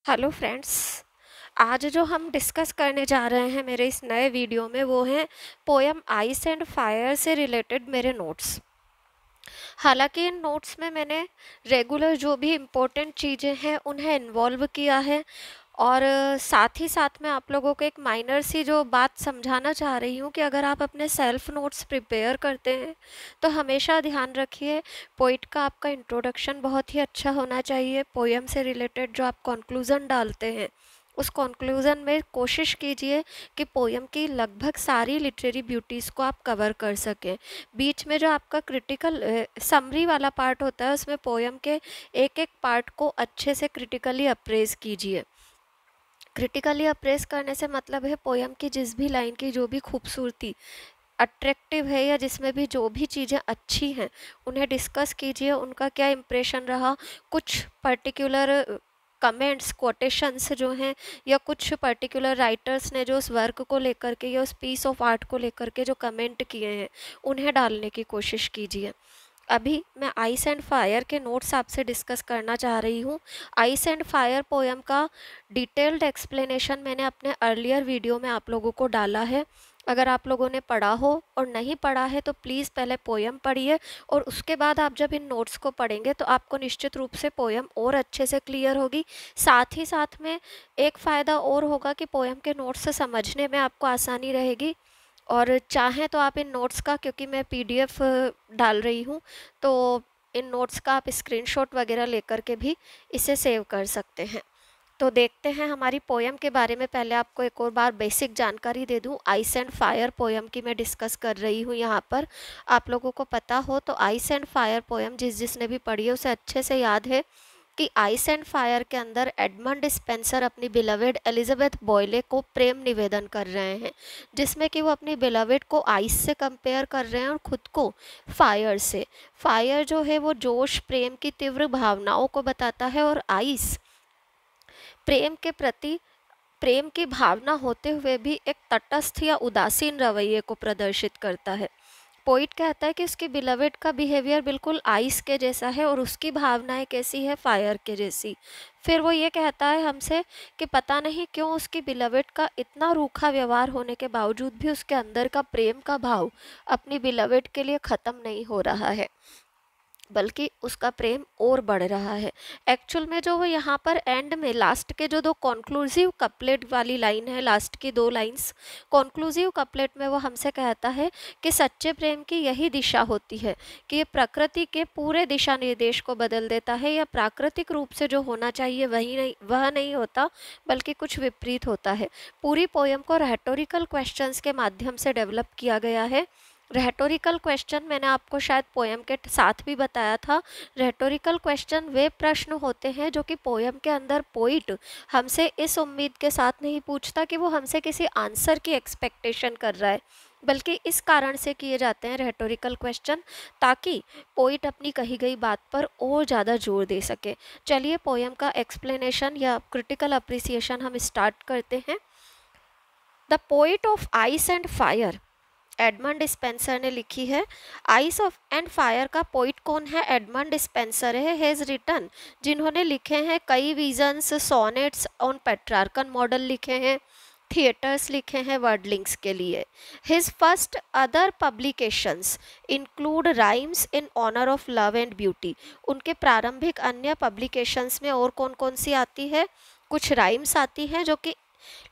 Hello friends. आज जो हम डिस्कस करने जा रहे हैं मेरे इस नए वीडियो में वो हैं पोयम आइस एंड फायर से रिलेटेड मेरे नोट्स। हालांकि इन नोट्स में मैंने रेगुलर जो भी इम्पोर्टेंट चीज़ें हैं उन्हें इन्वॉल्व किया है और साथ ही साथ मैं आप लोगों को एक माइनर सी जो बात समझाना चाह रही हूँ कि अगर आप अपने सेल्फ नोट्स प्रिपेयर करते हैं तो हमेशा ध्यान रखिए पोइट का आपका इंट्रोडक्शन बहुत ही अच्छा होना चाहिए। पोयम से रिलेटेड जो आप कंक्लूज़न डालते हैं उस कंक्लूज़न में कोशिश कीजिए कि पोयम की लगभग सारी लिटरेरी ब्यूटीज़ को आप कवर कर सकें। बीच में जो आपका क्रिटिकल समरी वाला पार्ट होता है उसमें पोयम के एक एक पार्ट को अच्छे से क्रिटिकली अप्रेज कीजिए। क्रिटिकली अप्रेस करने से मतलब है पोयम की जिस भी लाइन की जो भी खूबसूरती अट्रैक्टिव है या जिसमें भी जो भी चीज़ें अच्छी हैं उन्हें डिस्कस कीजिए, उनका क्या इम्प्रेशन रहा। कुछ पर्टिकुलर कमेंट्स कोटेशंस जो हैं या कुछ पर्टिकुलर राइटर्स ने जो उस वर्क को लेकर के या उस पीस ऑफ आर्ट को लेकर के जो कमेंट किए हैं उन्हें डालने की कोशिश कीजिए। अभी मैं आइस एंड फायर के नोट्स आपसे डिस्कस करना चाह रही हूँ। आइस एंड फायर पोयम का डिटेल्ड एक्सप्लेनेशन मैंने अपने अर्लियर वीडियो में आप लोगों को डाला है। अगर आप लोगों ने पढ़ा हो और नहीं पढ़ा है तो प्लीज़ पहले पोयम पढ़िए और उसके बाद आप जब इन नोट्स को पढ़ेंगे तो आपको निश्चित रूप से पोयम और अच्छे से क्लियर होगी। साथ ही साथ में एक फ़ायदा और होगा कि पोयम के नोट्स से समझने में आपको आसानी रहेगी। और चाहें तो आप इन नोट्स का, क्योंकि मैं पीडीएफ डाल रही हूँ, तो इन नोट्स का आप स्क्रीनशॉट वगैरह लेकर के भी इसे सेव कर सकते हैं। तो देखते हैं हमारी पोयम के बारे में। पहले आपको एक और बार बेसिक जानकारी दे दूं। आइस एंड फायर पोयम की मैं डिस्कस कर रही हूँ यहाँ पर। आप लोगों को पता हो तो आइस एंड फायर पोयम जिसने भी पढ़ी है उसे अच्छे से याद है कि आइस एंड फायर के अंदर एडमंड स्पेंसर अपनी बिलवेड एलिजाबेथ बॉयले को प्रेम निवेदन कर रहे हैं, जिसमें कि वो अपनी बिलवेड को आइस से कंपेयर कर रहे हैं और ख़ुद को फायर से। फायर जो है वो जोश प्रेम की तीव्र भावनाओं को बताता है और आइस प्रेम के प्रति प्रेम की भावना होते हुए भी एक तटस्थ या उदासीन रवैये को प्रदर्शित करता है। पोइट कहता है कि उसकी बिलवेड का बिहेवियर बिल्कुल आइस के जैसा है और उसकी भावनाएं कैसी है, फायर के जैसी। फिर वो ये कहता है हमसे कि पता नहीं क्यों उसकी बिलवेड का इतना रूखा व्यवहार होने के बावजूद भी उसके अंदर का प्रेम का भाव अपनी बिलवेड के लिए ख़त्म नहीं हो रहा है, बल्कि उसका प्रेम और बढ़ रहा है। एक्चुअल में जो वो यहाँ पर एंड में लास्ट के जो दो कॉन्क्लूसिव कपलेट वाली लाइन है, लास्ट की दो लाइंस कॉन्क्लूसिव कपलेट में वो हमसे कहता है कि सच्चे प्रेम की यही दिशा होती है कि ये प्रकृति के पूरे दिशा निर्देश को बदल देता है, या प्राकृतिक रूप से जो होना चाहिए वह नहीं होता बल्कि कुछ विपरीत होता है। पूरी पोयम को रेटोरिकल क्वेश्चंस के माध्यम से डेवलप किया गया है। रेटोरिकल क्वेश्चन मैंने आपको शायद पोयम के साथ भी बताया था। रेटोरिकल क्वेश्चन वे प्रश्न होते हैं जो कि पोयम के अंदर पोइट हमसे इस उम्मीद के साथ नहीं पूछता कि वो हमसे किसी आंसर की एक्सपेक्टेशन कर रहा है, बल्कि इस कारण से किए जाते हैं रेटोरिकल क्वेश्चन ताकि पोइट अपनी कही गई बात पर और ज़्यादा जोर दे सके। चलिए पोयम का एक्सप्लेनेशन या क्रिटिकल अप्रिसिएशन हम स्टार्ट करते हैं। The poet of ice and fire Edmund Spenser ने लिखी है। आइस ऑफ एंड फायर का पोइट कौन है? एडमंड स्पेंसर है। हैज़ रिटन, जिन्होंने लिखे हैं कई visions, sonnets on Petrarchan model लिखे हैं, थिएटर्स लिखे हैं वर्डलिंग्स के लिए। His first other publications include rhymes in honour of love and beauty. उनके प्रारंभिक अन्य पब्लिकेशंस में और कौन कौन सी आती है? कुछ राइम्स आती हैं जो कि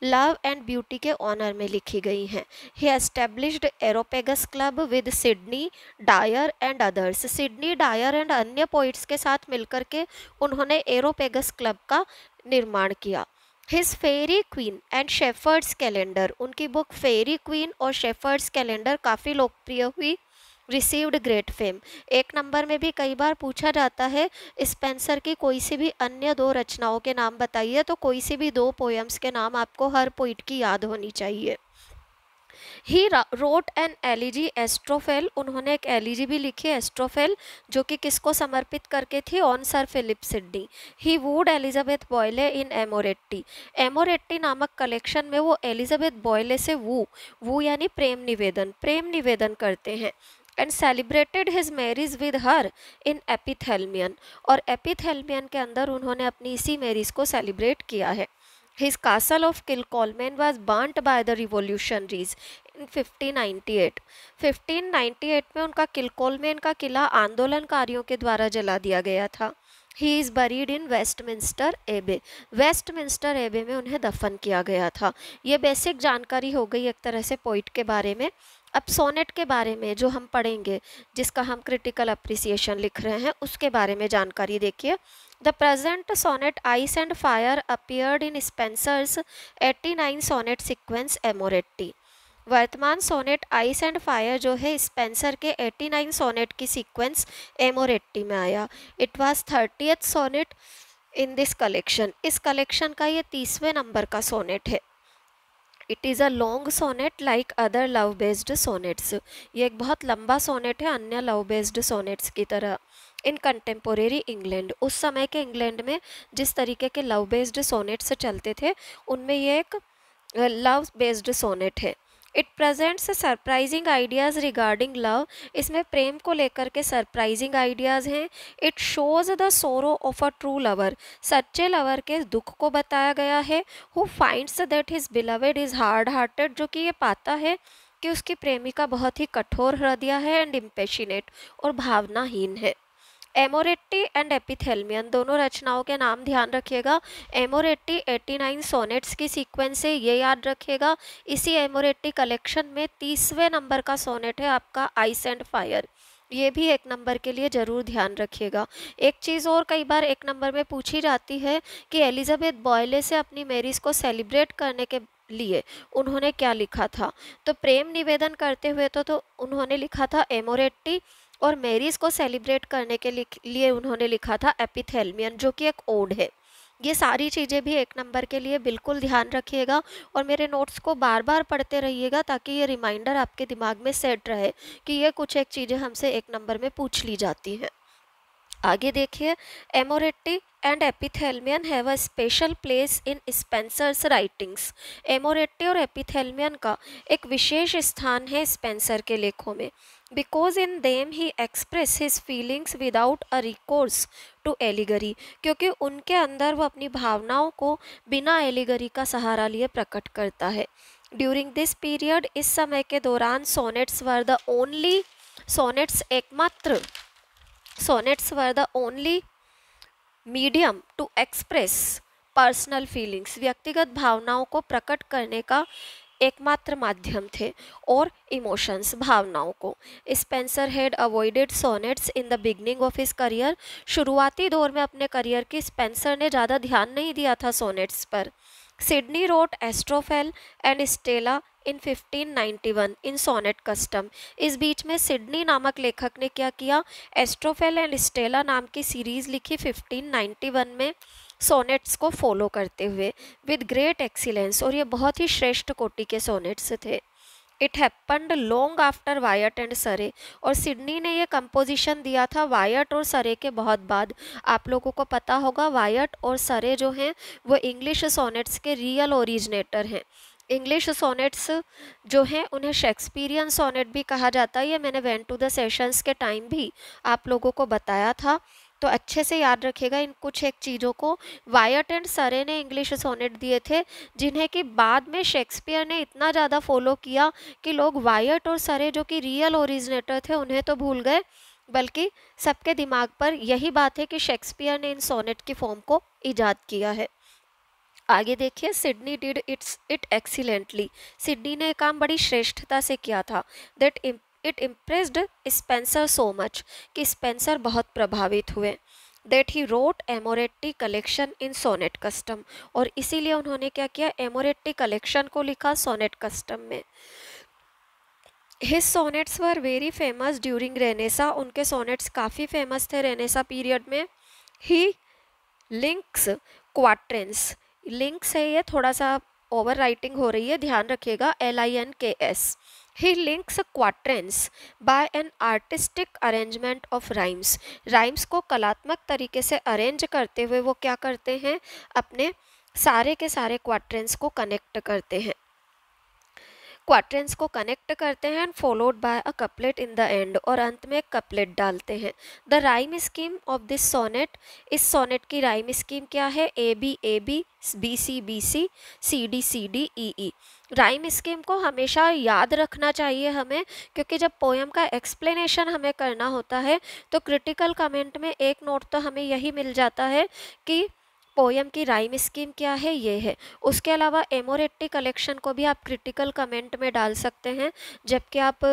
लव एंड ब्यूटी के ऑनर में लिखी गई हैं। He established Areopagus club with Sidney Dyer and others. Sidney Dyer and अन्य पोइट्स के साथ मिलकर के उन्होंने एरोपेगस क्लब का निर्माण किया। His Fairy Queen and Shepherd's Calendar, उनकी बुक फेरी क्वीन और शेफर्ड्स कैलेंडर काफ़ी लोकप्रिय हुई। Received great fame. एक नंबर में भी कई बार पूछा जाता है स्पेंसर की कोई सी भी अन्य दो रचनाओं के नाम बताइए, तो कोई सी भी दो पोएम्स के नाम आपको हर पोइट की याद होनी चाहिए। ही रोट एन एलिजी एस्ट्रोफेल, उन्होंने एक एलिजी भी लिखी एस्ट्रोफेल जो कि किसको समर्पित करके थी? On sir Philip Sidney. He wooed Elizabeth Boyle in Amoretti. Amoretti नामक कलेक्शन में वो एलिजाबेथ बॉयले से वो यानी प्रेम निवेदन करते हैं। And celebrated his marriage with her in Epithalamion, और एपिथेलमियन के अंदर उन्होंने अपनी इसी मैरिज को सेलिब्रेट किया है। His castle of Kilcolman was burnt by the revolutionaries in 1598। 1598 में उनका किलकॉलमैन का किला आंदोलनकारियों के द्वारा जला दिया गया था। He is buried in Westminster एबे, वेस्टमिंस्टर एबे में उन्हें दफन किया गया था। ये बेसिक जानकारी हो गई एक तरह से पोइट के बारे में। अब सोनेट के बारे में जो हम पढ़ेंगे, जिसका हम क्रिटिकल अप्रिसिएशन लिख रहे हैं, उसके बारे में जानकारी देखिए। The present sonnet Ice and Fire appeared in Spenser's 89 sonnet sequence Amoretti. वर्तमान सोनेट आइस एंड फायर जो है स्पेंसर के 89 सोनेट की सीक्वेंस एमोरेट्टी में आया। It was 30th sonnet in this collection, इस कलेक्शन का ये 30वें नंबर का सोनेट है। It is a long sonnet like other love based sonnets, ये एक बहुत लंबा सोनेट है अन्य लव बेस्ड सोनेट्स की तरह। इन कंटेम्पोरेरी इंग्लैंड, उस समय के इंग्लैंड में जिस तरीके के लव बेस्ड सोनेट्स चलते थे उनमें ये एक लव बेस्ड सोनेट है। It presents surprising ideas regarding love, इसमें प्रेम को लेकर के सरप्राइजिंग आइडियाज़ हैं। इट शोज़ द सोरो ऑफ अ ट्रू लवर, सच्चे लवर के दुख को बताया गया है। Who finds that his beloved is hard hearted, जो कि ये पाता है कि उसकी प्रेमिका बहुत ही कठोर हृदय है, एंड इम्पेशनेट, और भावनाहीन है। एमोरेट्टी एंड एपिथेलमियन, दोनों रचनाओं के नाम ध्यान रखिएगा। एमोरेट्टी 89 सोनेट्स की सीक्वेंस है, ये याद रखिएगा। इसी एमोरेट्टी कलेक्शन में 30वें नंबर का सोनेट है आपका आइस एंड फायर, ये भी एक नंबर के लिए ज़रूर ध्यान रखिएगा। एक चीज़ और कई बार एक नंबर में पूछी जाती है कि एलिजाबेथ बॉयले से अपनी मैरिज को सेलिब्रेट करने के लिए उन्होंने क्या लिखा था। तो प्रेम निवेदन करते हुए तो उन्होंने लिखा था एमोरेट्टी, और मैरिज को सेलिब्रेट करने के लिए उन्होंने लिखा था एपिथेलमियन, जो कि एक ओड है। ये सारी चीज़ें भी एक नंबर के लिए बिल्कुल ध्यान रखिएगा, और मेरे नोट्स को बार बार पढ़ते रहिएगा ताकि ये रिमाइंडर आपके दिमाग में सेट रहे कि ये कुछ एक चीज़ें हमसे एक नंबर में पूछ ली जाती हैं। आगे देखिए, Amoretti and Epithalamion have a special place in Spenser's writings. Amoretti और एपिथेलमियन का एक विशेष स्थान है स्पेंसर के लेखों में। Because in them he express his feelings without a recourse to allegory, क्योंकि उनके अंदर वो अपनी भावनाओं को बिना एलिगरी का सहारा लिए प्रकट करता है। ड्यूरिंग दिस पीरियड, इस समय के दौरान sonnets were the only, sonnets were the only medium to express personal feelings, व्यक्तिगत भावनाओं को प्रकट करने का एकमात्र माध्यम थे, और इमोशंस, भावनाओं को। Spencer had avoided sonnets in the beginning of his career, शुरुआती दौर में अपने करियर की स्पेंसर ने ज़्यादा ध्यान नहीं दिया था सोनेट्स पर। Sidney wrote Astrophel and Stella in 1591 in sonnet custom, इस बीच में सिडनी नामक लेखक ने क्या किया, एस्ट्रोफेल एंड स्टेला नाम की सीरीज़ लिखी 1591 में सोनेट्स को फॉलो करते हुए विद ग्रेट एक्सीलेंस, और ये बहुत ही श्रेष्ठ कोटि के सोनेट्स थे। It happened long after Wyatt and Surrey, और सिडनी ने ये कंपोजिशन दिया था वायट और सरे के बहुत बाद। आप लोगों को पता होगा वायट और सरे जो हैं वो इंग्लिश सोनेट्स के रियल ओरिजिनेटर हैं। इंग्लिश सोनेट्स जो हैं उन्हें शेक्सपियरियन सोनेट भी कहा जाता है, ये मैंने वेंट टू द सेशंस के टाइम भी आप लोगों को बताया था, तो अच्छे से याद रखिएगा इन कुछ एक चीज़ों को। वायट एंड सरे ने इंग्लिश सोनेट दिए थे, जिन्हें कि बाद में शेक्सपियर ने इतना ज़्यादा फॉलो किया कि लोग वायट और सरे जो कि रियल ओरिजिनेटर थे उन्हें तो भूल गए, बल्कि सबके दिमाग पर यही बात है कि शेक्सपियर ने इन सोनेट की फॉर्म को ईजाद किया है। आगे देखिए, Sidney did it excellently, Sidney ने काम बड़ी श्रेष्ठता से किया था। That it impressed Spenser so much, कि स्पेंसर बहुत प्रभावित हुए। That he wrote Amoretti collection in sonnet custom, और इसीलिए उन्होंने क्या किया, एमोरेट्टी कलेक्शन को लिखा सोनेट कस्टम में। His sonnets were very famous during Renaissance, उनके सोनेट्स काफ़ी फेमस थे रेनेसा पीरियड में। ही लिंक्स क्वाट्रेंस, लिंक्स है ये, थोड़ा सा ओवर राइटिंग हो रही है, ध्यान रखिएगा, LINKS। He links quatrains by an artistic arrangement of rhymes, rhymes को कलात्मक तरीके से अरेंज करते हुए वो क्या करते हैं, अपने सारे के सारे क्वाट्रेंस को कनेक्ट करते हैं। क्वाड्रेंट्स को कनेक्ट करते हैं and followed by a couplet in the end, और अंत में एक कपलेट डालते हैं। The rhyme scheme of this sonnet, इस सोनेट की राइम स्कीम क्या है? A B, B C, C D, E. Rhyme scheme को हमेशा याद रखना चाहिए हमें, क्योंकि जब पोएम का एक्सप्लेनेशन हमें करना होता है तो क्रिटिकल कमेंट में एक नोट तो हमें यही मिल जाता है कि पोएम की राइम स्कीम क्या है, ये है। उसके अलावा एमोरेट्टी कलेक्शन को भी आप क्रिटिकल कमेंट में डाल सकते हैं जबकि आप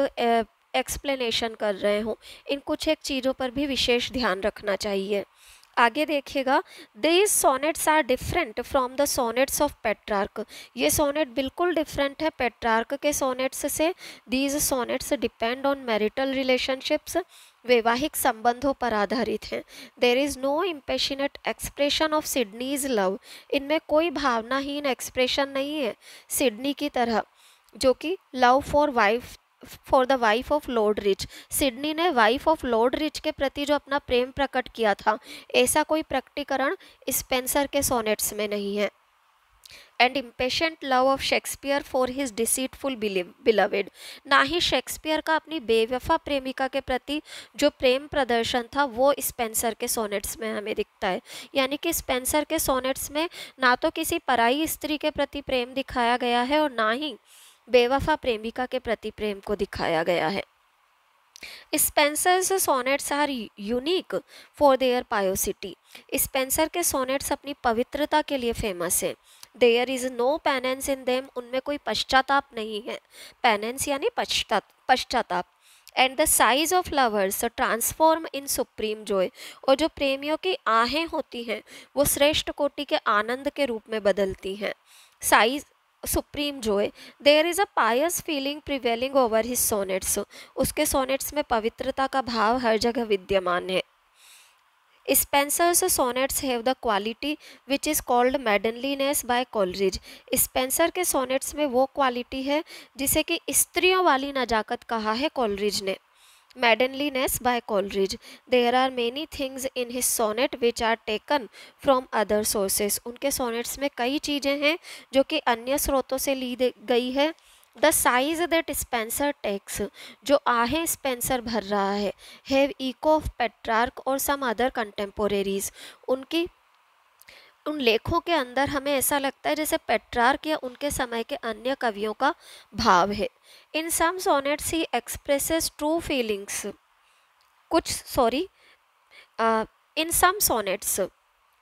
एक्सप्लेनेशन कर रहे हो। इन कुछ एक चीज़ों पर भी विशेष ध्यान रखना चाहिए। आगे देखिएगा, these sonnets are different from the sonnets of Petrarch, ये सोनेट बिल्कुल डिफरेंट है पेट्रार्क के सोनेट्स से। These sonnets depend on marital relationships, वैवाहिक संबंधों पर आधारित हैं। There is no impassionate expression of Sidney's love, इनमें कोई भावनाहीन एक्सप्रेशन नहीं है सिडनी की तरह, जो कि love for the wife of Lord rich, Sydney ने वाइफ ऑफ लॉर्ड रिच के प्रति जो अपना प्रेम प्रकट किया था, ऐसा कोई प्रकटीकरण स्पेंसर के सोनेट्स में नहीं है। And impatient love of Shakespeare for his deceitful beloved, ना ही शेक्सपियर का अपनी बेवफा प्रेमिका के प्रति जो प्रेम प्रदर्शन था वो स्पेंसर के सोनेट्स में हमें दिखता है। यानी कि स्पेंसर के सोनेट्स में ना तो किसी पराई स्त्री के प्रति प्रेम दिखाया गया है और ना ही बेवफा प्रेमिका के प्रति प्रेम को दिखाया गया है। Spenser's sonnets are unique for their piety, Spenser के सोनेट्स अपनी पवित्रता के लिए फेमस है। There is no penance in them, उनमें कोई पश्चाताप नहीं है। पेनेंस यानी पश्चाताप। And the sighs of lovers transform in supreme joy, और जो प्रेमियों की आहें होती हैं वो श्रेष्ठ कोटि के आनंद के रूप में बदलती हैं। Sighs supreme joy, there is a pious feeling prevailing over his sonnets, उसके सोनेट्स में पवित्रता का भाव हर जगह विद्यमान है। Spenser's sonnets have the quality which is called maidenliness by Coleridge, Spenser के सोनेट्स में वो क्वालिटी है जिसे कि स्त्रियों वाली नजाकत कहा है कॉलरिज ने। Maidenliness by Coleridge, there are many things in his sonnet which are taken from other sources, उनके सोनेट्स में कई चीज़ें हैं जो कि अन्य स्रोतों से ली गई है। The sighs that Spenser takes, जो आहें स्पेंसर भर रहा है, हैव इको ऑफ पेट्रार्क और सम अदर कंटेम्पोरेरीज, उन लेखों के अंदर हमें ऐसा लगता है जैसे पेट्रार्क या उनके समय के अन्य कवियों का भाव है। In some sonnets he expresses true feelings, in some sonnets,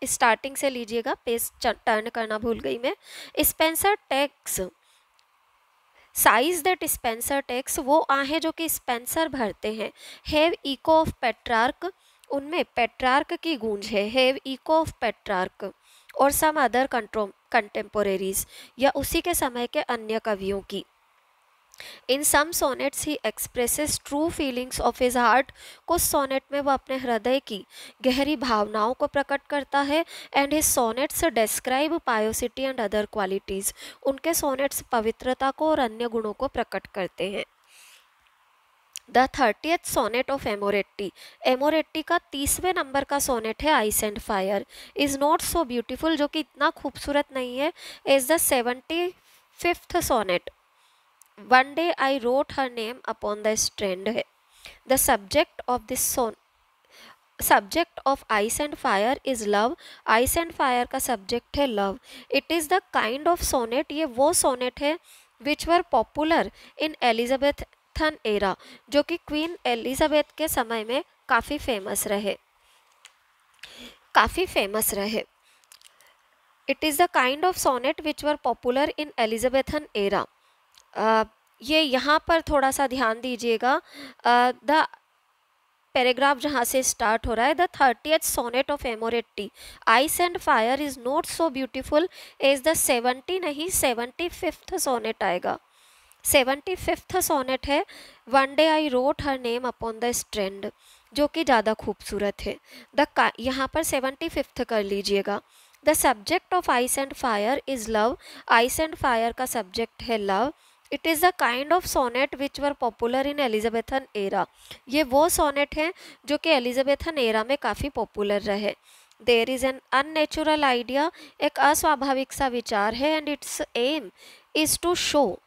starting से लीजिएगा, पेज टर्न करना भूल गई मैं। Spenser takes, sighs that Spenser takes, वो आहें जो कि स्पेंसर भरते हैं। हैव इको ऑफ पेट्रार्क, उनमें पेट्रार्क की गूंज है। हैव इको ऑफ पेट्रार्क और सम अदर कंटेम्पोरेरीज, या उसी के समय के अन्य कवियों की। In some sonnets he expresses true feelings of his heart, कुछ सोनेट में वो अपने हृदय की गहरी भावनाओं को प्रकट करता है। And his sonnets describe piety and other qualities, उनके सोनेट्स पवित्रता को और अन्य गुणों को प्रकट करते हैं। The 30th sonnet of Amoretti, Amoretti का 30वें नंबर का सोनेट है Ice and fire, is not so beautiful, जो कि इतना खूबसूरत नहीं है, as the 75th sonnet, one day I wrote her name upon the strand है। The subject of this subject of ice and fire is love, ice and fire का subject है love. It is the kind of sonnet, ये वो sonnet है which were popular in Elizabethan era, जो कि queen Elizabeth के समय में काफ़ी फेमस रहे। It is the kind of sonnet which were popular in Elizabethan era. ये यहाँ पर थोड़ा सा ध्यान दीजिएगा, द पैराग्राफ जहाँ से स्टार्ट हो रहा है, the 30th sonnet of Amoretti, Ice and fire is not so beautiful as the 70 नहीं 75th सोनेट आएगा। 75th सोनेट है one day I wrote her name upon the strand, जो कि ज़्यादा खूबसूरत है। यहाँ पर 75th कर लीजिएगा। The subject of ice and fire is love, ice and fire का सब्जेक्ट है love. It is the kind of sonnet which were popular in Elizabethan era, ये वो सोनेट हैं जो कि एलिजाबेथन एरा में काफ़ी पॉपुलर रहे। There is an unnatural idea, एक अस्वाभाविक सा विचार है, and its aim is to show,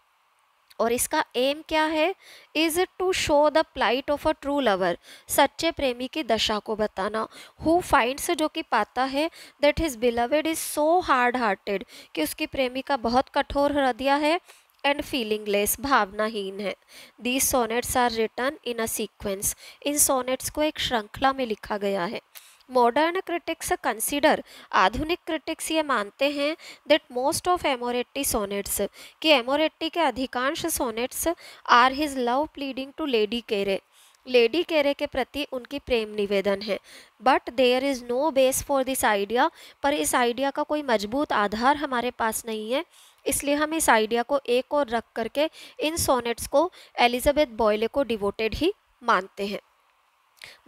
और इसका एम क्या है? Is to show the plight of a true lover, सच्चे प्रेमी की दशा को बताना। हु फाइंड्स, जो कि पाता है, that his beloved is so hard hearted, कि उसकी प्रेमिका बहुत कठोर हृदय है, एंड फीलिंगलेस, भावनाहीन है। These sonnets are written in a sequence, इन सोनेट्स को एक श्रृंखला में लिखा गया है। मॉडर्न क्रिटिक्स कंसीडर, आधुनिक क्रिटिक्स ये मानते हैं that most of Amoretti sonnets, कि एमोरेट्टी के अधिकांश sonnets are his love pleading to Lady Carey, Lady Carey के प्रति उनकी प्रेम निवेदन है। But there is no base for this idea, पर इस आइडिया का कोई मजबूत आधार हमारे पास नहीं है, इसलिए हम इस आइडिया को एक और रख करके इन सोनेट्स को एलिजाबेथ बॉयले को डिवोटेड ही मानते हैं।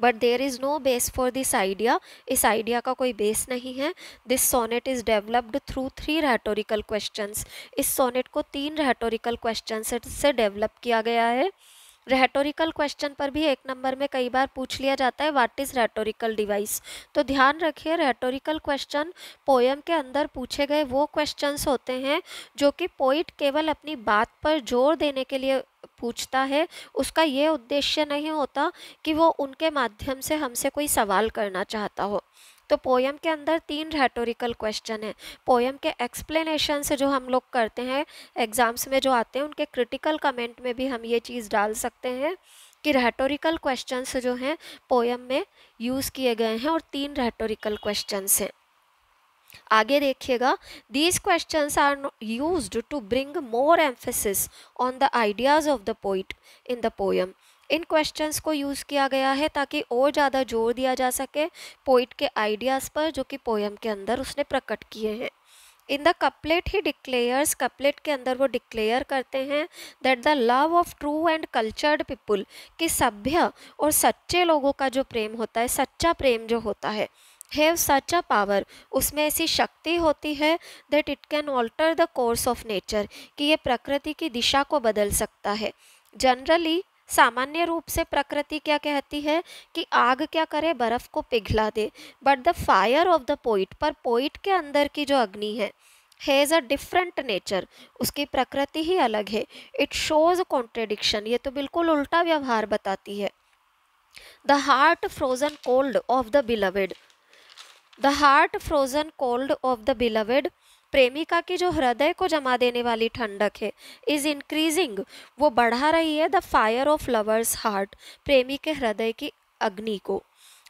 But there is no base for this idea, इस आइडिया का कोई बेस नहीं है। This sonnet is developed through 3 rhetorical questions, इस सोनेट को 3 रैटोरिकल क्वेश्चन से डेवलप किया गया है। रेटोरिकल क्वेश्चन पर भी 1 नंबर में कई बार पूछ लिया जाता है व्हाट इज़ रेटोरिकल डिवाइस, तो ध्यान रखिए रेटोरिकल क्वेश्चन पोयम के अंदर पूछे गए वो क्वेश्चंस होते हैं जो कि पोइट केवल अपनी बात पर जोर देने के लिए पूछता है, उसका ये उद्देश्य नहीं होता कि वो उनके माध्यम से हमसे कोई सवाल करना चाहता हो। तो पोयम के अंदर 3 रेटोरिकल क्वेश्चन है। पोयम के एक्सप्लेनेशन से जो हम लोग करते हैं एग्जाम्स में जो आते हैं, उनके क्रिटिकल कमेंट में भी हम ये चीज़ डाल सकते हैं कि रेटोरिकल क्वेश्चंस जो हैं पोयम में यूज़ किए गए हैं और 3 रेटोरिकल क्वेश्चंस हैं। आगे देखिएगा, these questions are used to bring more emphasis on the ideas of the poet in the poem. इन क्वेश्चंस को यूज़ किया गया है ताकि और ज़्यादा जोर दिया जा सके पोइट के आइडियाज़ पर जो कि पोयम के अंदर उसने प्रकट किए हैं। In the couplet he declares, couplet के अंदर वो डिक्लेयर करते हैं that the love of true and cultured people, कि सभ्य और सच्चे लोगों का जो प्रेम होता है, सच्चा प्रेम जो होता है, हैव सच अ पावर, उसमें ऐसी शक्ति होती है that it can alter the course of nature, कि ये प्रकृति की दिशा को बदल सकता है। जनरली सामान्य रूप से प्रकृति क्या कहती है कि आग क्या करे, बर्फ को पिघला दे, but the fire of the poet, पर पोइट के अंदर की जो अग्नि है, हैज़ अ डिफरेंट नेचर, उसकी प्रकृति ही अलग है। इट शोज कॉन्ट्रेडिक्शन, ये तो बिल्कुल उल्टा व्यवहार बताती है। The heart frozen cold of the beloved, the heart frozen cold of the beloved, प्रेमिका की जो हृदय को जमा देने वाली ठंडक है, इज इंक्रीजिंग, वो बढ़ा रही है the fire of lover's heart, प्रेमी के हृदय की अग्नि को।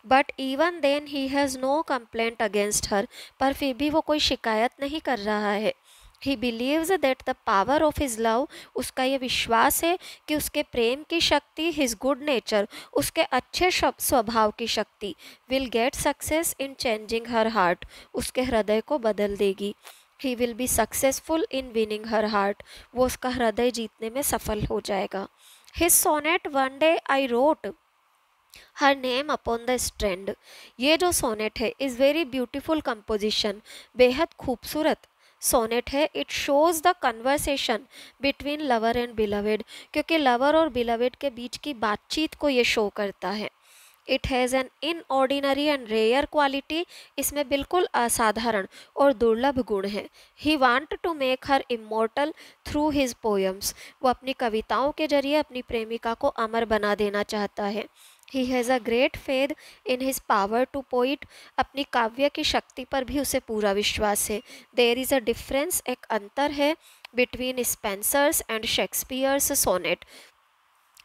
But even then he has no complaint against her, पर फिर भी वो कोई शिकायत नहीं कर रहा है। He believes that the power of his love, उसका ये विश्वास है कि उसके प्रेम की शक्ति, हिज गुड नेचर, उसके अच्छे स्वभाव की शक्ति, will get success in changing her heart, उसके हृदय को बदल देगी। He will be successful in winning her heart, वो उसका हृदय जीतने में सफल हो जाएगा। His sonnet one day I wrote her name upon the strand, ये जो सोनेट है इज़ वेरी ब्यूटीफुल कंपोजिशन, बेहद खूबसूरत सोनेट है। It shows the conversation between lover and beloved, क्योंकि लवर और बिलवेड के बीच की बातचीत को ये शो करता है। It has an in ordinary and rare quality, इसमें बिल्कुल असाधारण और दुर्लभ गुण है। He want to make her immortal through his poems, वो अपनी कविताओं के जरिए अपनी प्रेमिका को अमर बना देना चाहता है। He has a great faith in his power to poet, अपनी काव्य की शक्ति पर भी उसे पूरा विश्वास है। देयर इज़ अ डिफरेंस, एक अंतर है between Spenser's and Shakespeare's sonnet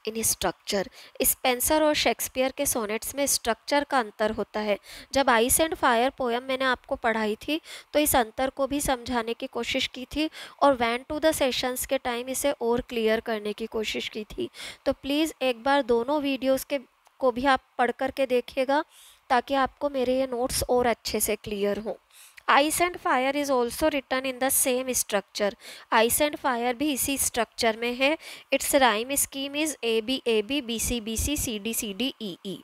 in structure, Spenser और शेक्सपियर के सोनेट्स में स्ट्रक्चर का अंतर होता है। जब आइस एंड फायर पोएम मैंने आपको पढ़ाई थी तो इस अंतर को भी समझाने की कोशिश की थी और वैन टू द सेशंस के टाइम इसे और क्लियर करने की कोशिश की थी। तो प्लीज़ एक बार दोनों वीडियोस के को भी आप पढ़ करके देखिएगा ताकि आपको मेरे ये नोट्स और अच्छे से क्लियर हों। Ice and fire is also written in the same structure, Ice and Fire भी इसी स्ट्रक्चर में है। Its rhyme scheme is A B B C C D E.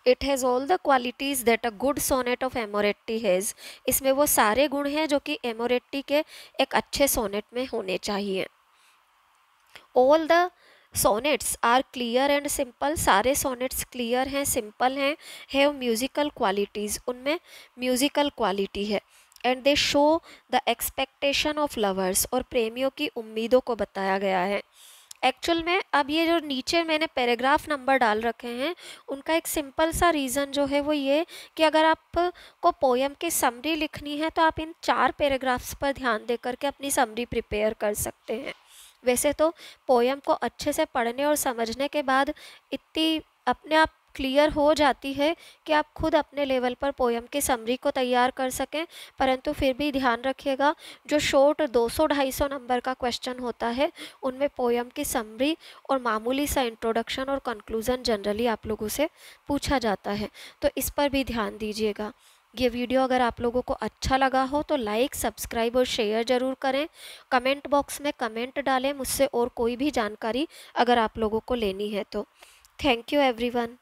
It has all the qualities that a good sonnet of Amoretti has, इसमें वो सारे गुण हैं जो कि एमोरेट्टी के एक अच्छे सोनेट में होने चाहिए। All the sonnets are clear and simple, सारे सोनेट्स क्लियर हैं, सिंपल हैं। हैव म्यूजिकल क्वालिटीज़, उनमें म्यूजिकल क्वालिटी है। And they show the expectation of lovers, और प्रेमियों की उम्मीदों को बताया गया है। एक्चुअल में अब ये जो नीचे मैंने पैराग्राफ नंबर डाल रखे हैं, उनका एक सिंपल सा रीज़न जो है वो ये कि अगर आपको पोयम की समरी लिखनी है तो आप इन 4 पैराग्राफ्स पर ध्यान दे करके अपनी समरी प्रिपेयर कर सकते हैं। वैसे तो पोयम को अच्छे से पढ़ने और समझने के बाद इतनी अपने आप क्लियर हो जाती है कि आप खुद अपने लेवल पर पोयम की समरी को तैयार कर सकें, परंतु फिर भी ध्यान रखिएगा जो शॉर्ट 200-250 नंबर का क्वेश्चन होता है उनमें पोयम की समरी और मामूली सा इंट्रोडक्शन और कंक्लूज़न जनरली आप लोगों से पूछा जाता है, तो इस पर भी ध्यान दीजिएगा। ये वीडियो अगर आप लोगों को अच्छा लगा हो तो लाइक, सब्सक्राइब और शेयर ज़रूर करें। कमेंट बॉक्स में कमेंट डालें मुझसे और कोई भी जानकारी अगर आप लोगों को लेनी है तो। Thank you everyone.